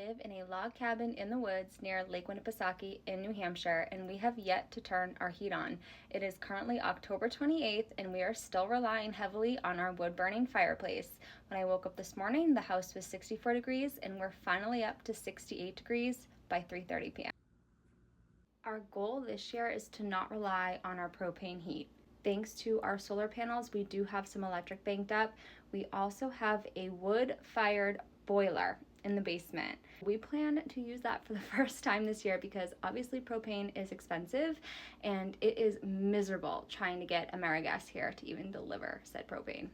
live in a log cabin in the woods near Lake Winnipesaukee in New Hampshire, and we have yet to turn our heat on. It is currently October 28th, and we are still relying heavily on our wood-burning fireplace. When I woke up this morning, the house was 64 degrees, and we're finally up to 68 degrees by 3:30 p.m. Our goal this year is to not rely on our propane heat. Thanks to our solar panels, we do have some electric banked up. We also have a wood-fired boiler in the basement. We plan to use that for the first time this year because obviously propane is expensive and it is miserable trying to get AmeriGas here to even deliver said propane.